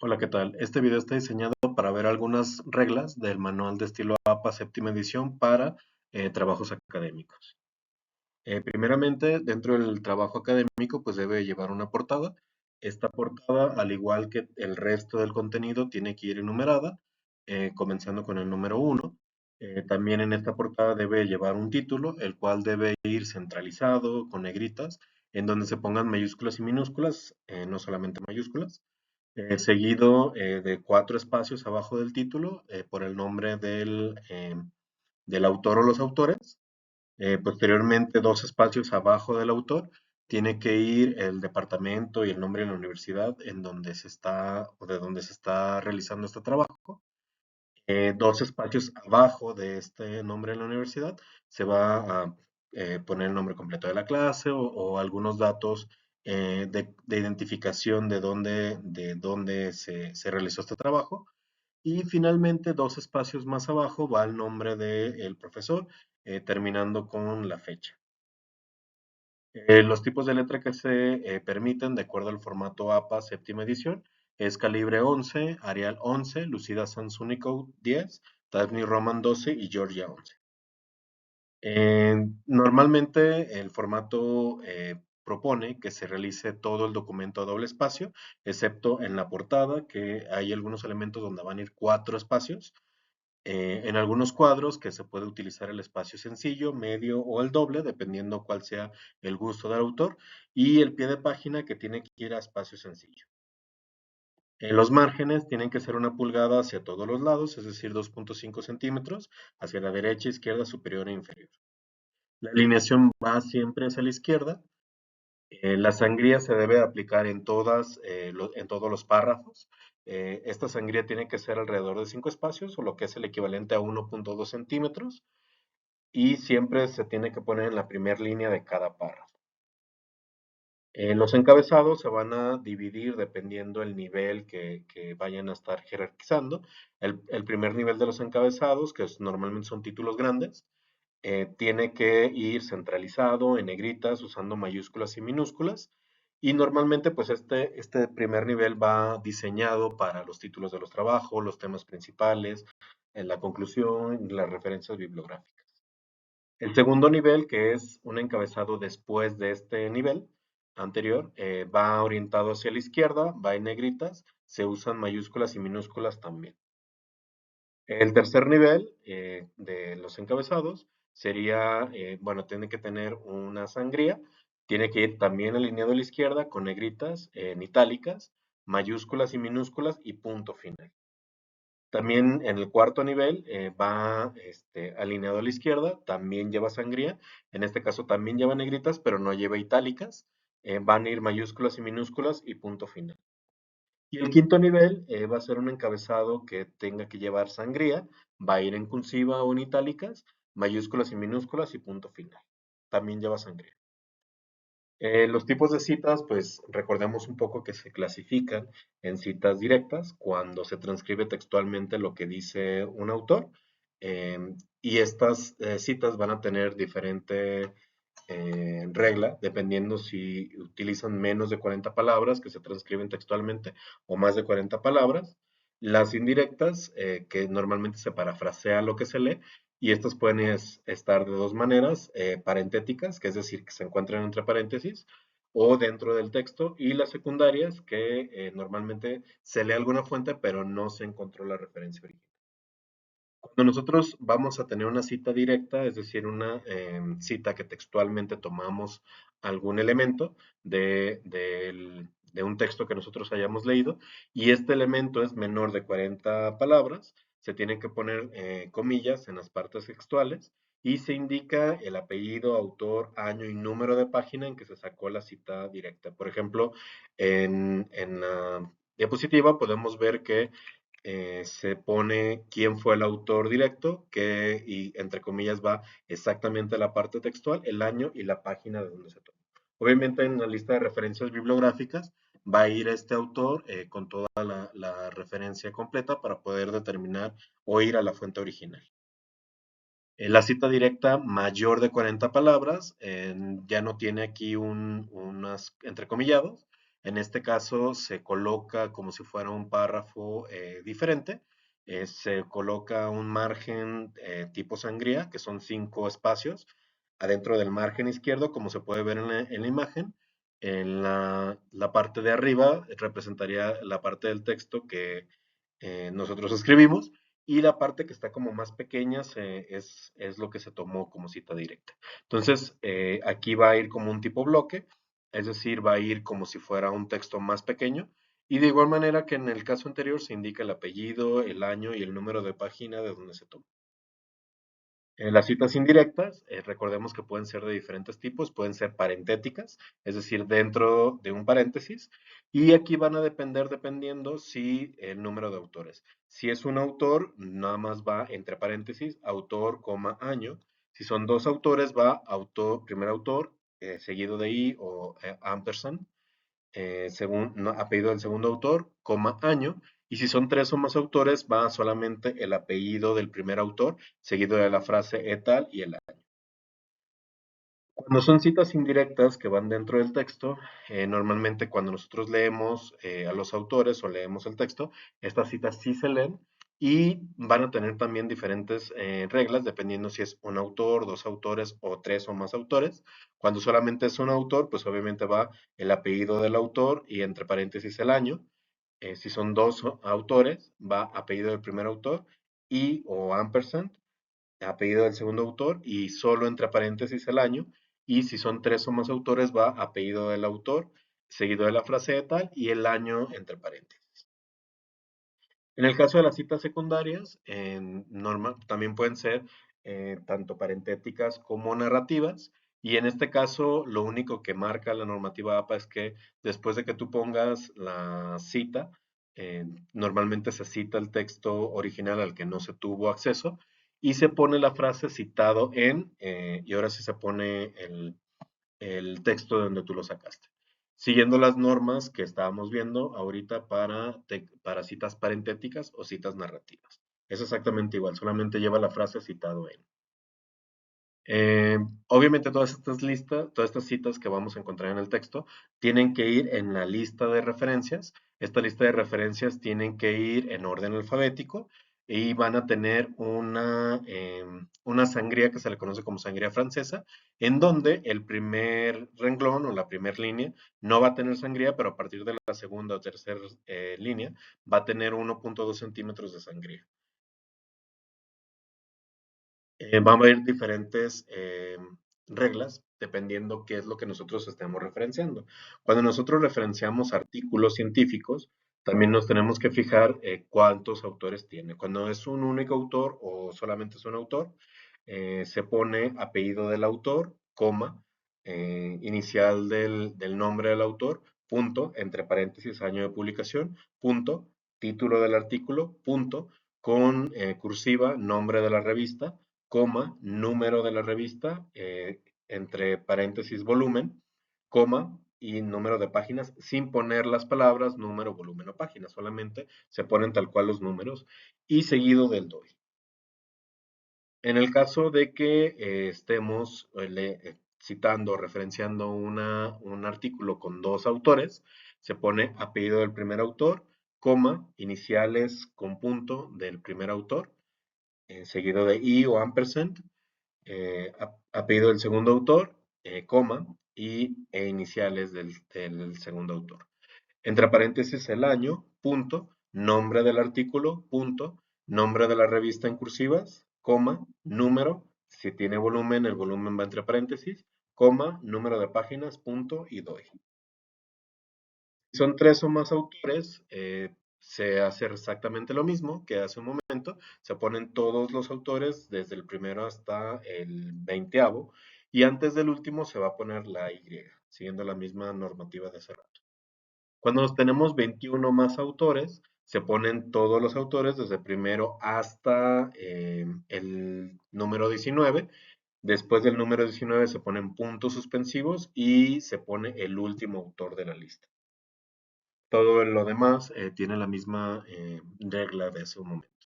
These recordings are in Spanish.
Hola, ¿qué tal? Este video está diseñado para ver algunas reglas del manual de estilo APA séptima edición para trabajos académicos. Primeramente, dentro del trabajo académico, pues debe llevar una portada. Esta portada, al igual que el resto del contenido, tiene que ir enumerada, comenzando con el número uno. También en esta portada debe llevar un título, el cual debe ir centralizado con negritas, en donde se pongan mayúsculas y minúsculas, no solamente mayúsculas, seguido de cuatro espacios abajo del título por el nombre del autor o los autores. Posteriormente, dos espacios abajo del autor, tiene que ir el departamento y el nombre de la universidad en donde se está o de donde se está realizando este trabajo. Dos espacios abajo de este nombre de la universidad se va a poner el nombre completo de la clase o algunos datos de identificación de dónde se realizó este trabajo. Y finalmente, dos espacios más abajo va el nombre del profesor, terminando con la fecha. Los tipos de letra que se permiten de acuerdo al formato APA séptima edición es calibre 11, Arial 11, Lucida Sans Unicode 10, Times New Roman 12 y Georgia 11. Normalmente el formato propone que se realice todo el documento a doble espacio, excepto en la portada, que hay algunos elementos donde van a ir cuatro espacios. En algunos cuadros que se puede utilizar el espacio sencillo, medio o el doble, dependiendo cuál sea el gusto del autor, y el pie de página que tiene que ir a espacio sencillo. Los márgenes tienen que ser 1 pulgada hacia todos los lados, es decir, 2.5 centímetros, hacia la derecha, izquierda, superior e inferior. La alineación va siempre hacia la izquierda. La sangría se debe aplicar en todos los párrafos. Esta sangría tiene que ser alrededor de 5 espacios, o lo que es el equivalente a 1.2 centímetros, y siempre se tiene que poner en la primera línea de cada párrafo. Los encabezados se van a dividir dependiendo el nivel que vayan a estar jerarquizando. El primer nivel de los encabezados, normalmente son títulos grandes, tiene que ir centralizado en negritas usando mayúsculas y minúsculas. Y normalmente, pues este primer nivel va diseñado para los títulos de los trabajos, los temas principales, en la conclusión y las referencias bibliográficas. El segundo nivel, que es un encabezado después de este nivel anterior, va orientado hacia la izquierda, va en negritas, se usan mayúsculas y minúsculas también. El tercer nivel de los encabezados sería, bueno, tiene que tener una sangría, tiene que ir también alineado a la izquierda con negritas en itálicas, mayúsculas y minúsculas y punto final. También en el cuarto nivel va alineado a la izquierda, también lleva sangría, en este caso también lleva negritas, pero no lleva itálicas, van a ir mayúsculas y minúsculas y punto final. Y el quinto nivel va a ser un encabezado que tenga que llevar sangría, va a ir en cursiva o en itálicas, mayúsculas y minúsculas y punto final. También lleva sangría. Los tipos de citas, pues recordemos un poco que se clasifican en citas directas cuando se transcribe textualmente lo que dice un autor, y estas citas van a tener diferente regla dependiendo si utilizan menos de 40 palabras que se transcriben textualmente o más de 40 palabras. Las indirectas, que normalmente se parafrasea lo que se lee, y estas pueden estar de dos maneras, parentéticas, que es decir, que se encuentran entre paréntesis, o dentro del texto, y las secundarias, que normalmente se lee alguna fuente, pero no se encontró la referencia original. Cuando nosotros vamos a tener una cita directa, es decir, una cita que textualmente tomamos algún elemento de un texto que nosotros hayamos leído, y este elemento es menor de 40 palabras, se tienen que poner comillas en las partes textuales y se indica el apellido, autor, año y número de página en que se sacó la cita directa. Por ejemplo, en la diapositiva podemos ver que se pone quién fue el autor directo, que, y entre comillas va exactamente la parte textual, el año y la página de donde se tomó. Obviamente en la lista de referencias bibliográficas va a ir este autor con toda la referencia completa para poder determinar o ir a la fuente original. La cita directa mayor de 40 palabras ya no tiene aquí unas entrecomillados, En este caso se coloca como si fuera un párrafo diferente. Se coloca un margen tipo sangría, que son 5 espacios, adentro del margen izquierdo, como se puede ver en la imagen. En la parte de arriba representaría la parte del texto que nosotros escribimos, y la parte que está como más pequeña es lo que se tomó como cita directa. Entonces, aquí va a ir como un tipo bloque, es decir, va a ir como si fuera un texto más pequeño, y de igual manera que en el caso anterior se indica el apellido, el año y el número de página de donde se tomó. Las citas indirectas, recordemos que pueden ser de diferentes tipos, pueden ser parentéticas, es decir, dentro de un paréntesis, y aquí van a depender dependiendo si el número de autores. Si es un autor, nada más va entre paréntesis, autor, coma, año. Si son dos autores, va autor, primer autor, seguido de i o ampersand, según apellido del segundo autor, coma, año. Y si son tres o más autores, va solamente el apellido del primer autor, seguido de la frase et al y el año. Cuando son citas indirectas que van dentro del texto, normalmente cuando nosotros leemos a los autores o leemos el texto, estas citas sí se leen y van a tener también diferentes reglas dependiendo si es un autor, dos autores o tres o más autores. Cuando solamente es un autor, pues obviamente va el apellido del autor y entre paréntesis el año. Si son dos autores, va apellido del primer autor y o ampersand, apellido del segundo autor y solo entre paréntesis el año. Y si son tres o más autores, va apellido del autor, seguido de la frase de tal y el año entre paréntesis. En el caso de las citas secundarias, también pueden ser tanto parentéticas como narrativas. Y en este caso, lo único que marca la normativa APA es que después de que tú pongas la cita, eh, normalmente se cita el texto original al que no se tuvo acceso y se pone la frase citado en, y ahora sí se pone el texto de donde tú lo sacaste. Siguiendo las normas que estábamos viendo ahorita para citas parentéticas o citas narrativas. Es exactamente igual, solamente lleva la frase citado en. Eh, Obviamente todas estas citas que vamos a encontrar en el texto tienen que ir en la lista de referencias. Esta lista de referencias tienen que ir en orden alfabético y van a tener una sangría que se le conoce como sangría francesa, en donde el primer renglón o la primera línea no va a tener sangría, pero a partir de la segunda o tercera línea va a tener 1,2 centímetros de sangría. Van a haber diferentes reglas dependiendo qué es lo que nosotros estemos referenciando. Cuando nosotros referenciamos artículos científicos, también nos tenemos que fijar cuántos autores tiene. Cuando es un único autor o solamente es un autor, se pone apellido del autor, coma, inicial del nombre del autor, punto, entre paréntesis, año de publicación, punto, título del artículo, punto, con cursiva, nombre de la revista, coma, número de la revista, entre paréntesis, volumen, coma y número de páginas, sin poner las palabras número, volumen o página, solamente se ponen tal cual los números y seguido del DOI. En el caso de que estemos citando o referenciando un artículo con dos autores, se pone apellido del primer autor, coma, iniciales con punto del primer autor, seguido de i o ampersand, apellido del segundo autor, coma, e iniciales del segundo autor. Entre paréntesis el año, punto, nombre del artículo, punto, nombre de la revista en cursivas, coma, número, si tiene volumen, el volumen va entre paréntesis, coma, número de páginas, punto y doy. Si son tres o más autores, se hace exactamente lo mismo que hace un momento, se ponen todos los autores desde el primero hasta el 20º y antes del último se va a poner la Y, siguiendo la misma normativa de hace rato. Cuando nos tenemos 21 más autores, se ponen todos los autores desde el primero hasta el número 19. Después del número 19 se ponen puntos suspensivos y se pone el último autor de la lista. Todo lo demás tiene la misma regla de hace un momento.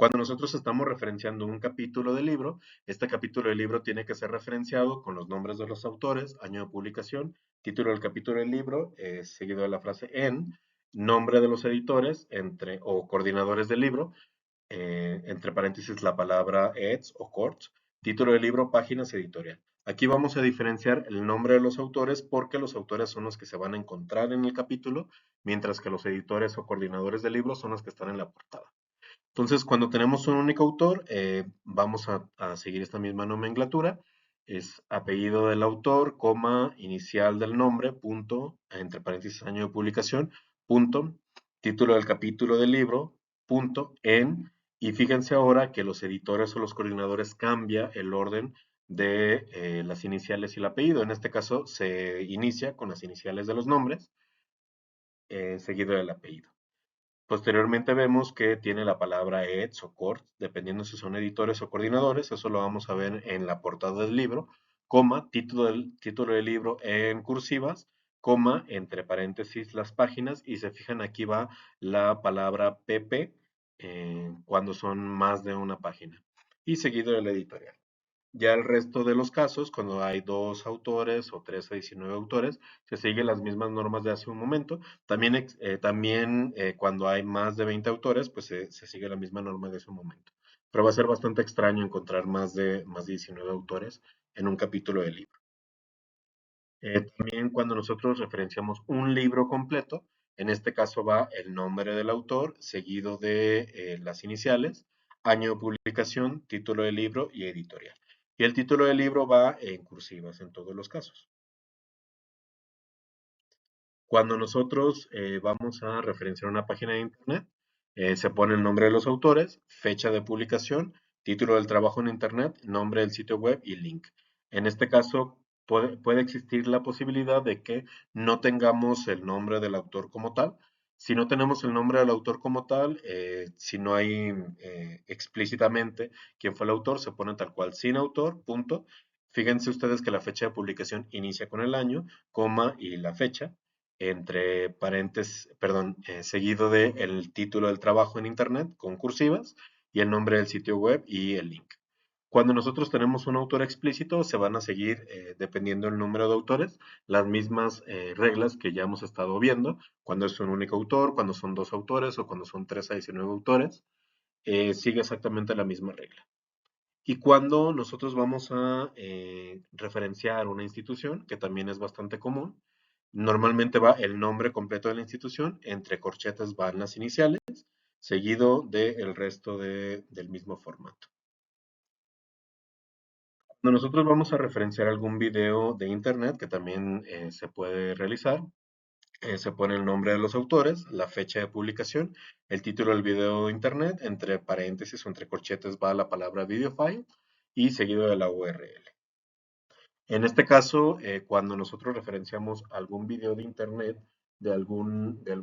Cuando nosotros estamos referenciando un capítulo del libro, este capítulo del libro tiene que ser referenciado con los nombres de los autores, año de publicación, título del capítulo del libro, seguido de la frase en, nombre de los editores o coordinadores del libro, entre paréntesis la palabra eds o corts, título del libro, páginas, editorial. Aquí vamos a diferenciar el nombre de los autores porque los autores son los que se van a encontrar en el capítulo, mientras que los editores o coordinadores del libro son los que están en la portada. Entonces, cuando tenemos un único autor, vamos a seguir esta misma nomenclatura. Es apellido del autor, coma, inicial del nombre, punto, entre paréntesis, año de publicación, punto, título del capítulo del libro, punto, en, y fíjense ahora que los editores o los coordinadores cambia el orden de las iniciales y el apellido. En este caso, se inicia con las iniciales de los nombres, seguido del apellido. Posteriormente vemos que tiene la palabra eds o cort, dependiendo si son editores o coordinadores, eso lo vamos a ver en la portada del libro, coma, título del libro en cursivas, coma, entre paréntesis las páginas, y se fijan aquí va la palabra pp cuando son más de una página, y seguido del editorial. Ya el resto de los casos, cuando hay dos autores o 13 a 19 autores, se siguen las mismas normas de hace un momento. También cuando hay más de 20 autores, pues se sigue la misma norma de ese momento. Pero va a ser bastante extraño encontrar más de 19 autores en un capítulo de libro. También cuando nosotros referenciamos un libro completo, en este caso va el nombre del autor, seguido de las iniciales, año de publicación, título del libro y editorial. Y el título del libro va en cursivas en todos los casos. Cuando nosotros vamos a referenciar una página de internet, se pone el nombre de los autores, fecha de publicación, título del trabajo en internet, nombre del sitio web y link. En este caso, puede existir la posibilidad de que no tengamos el nombre del autor como tal. Si no tenemos el nombre del autor como tal, si no hay explícitamente quién fue el autor, se pone tal cual sin autor, punto. Fíjense ustedes que la fecha de publicación inicia con el año, coma y la fecha entre paréntesis, perdón, seguido de el título del trabajo en internet con cursivas y el nombre del sitio web y el link. Cuando nosotros tenemos un autor explícito, se van a seguir, dependiendo del número de autores, las mismas reglas que ya hemos estado viendo, cuando es un único autor, cuando son dos autores o cuando son 3 a 19 autores, sigue exactamente la misma regla. Y cuando nosotros vamos a referenciar una institución, que también es bastante común, normalmente va el nombre completo de la institución, entre corchetas van las iniciales, seguido del resto del mismo formato. Cuando nosotros vamos a referenciar algún video de internet, que también se puede realizar, se pone el nombre de los autores, la fecha de publicación, el título del video de internet, entre paréntesis o entre corchetes va la palabra video file y seguido de la URL. En este caso, cuando nosotros referenciamos algún video de internet de alguna, de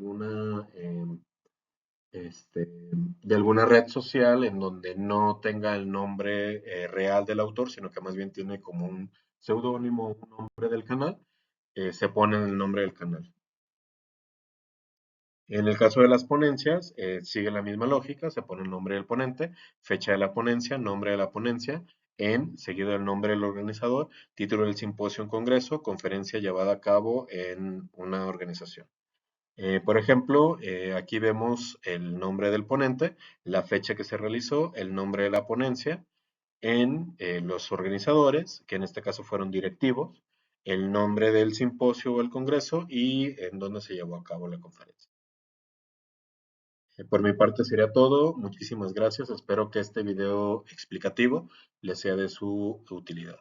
alguna red social en donde no tenga el nombre real del autor, sino que más bien tiene como un seudónimo, un nombre del canal, se pone el nombre del canal. En el caso de las ponencias, sigue la misma lógica, se pone el nombre del ponente, fecha de la ponencia, nombre de la ponencia, seguido del nombre del organizador, título del simposio en congreso, conferencia llevada a cabo en una organización. Por ejemplo, aquí vemos el nombre del ponente, la fecha que se realizó, el nombre de la ponencia, en los organizadores, que en este caso fueron directivos, el nombre del simposio o el congreso y en dónde se llevó a cabo la conferencia. Por mi parte sería todo. Muchísimas gracias. Espero que este video explicativo les sea de su utilidad.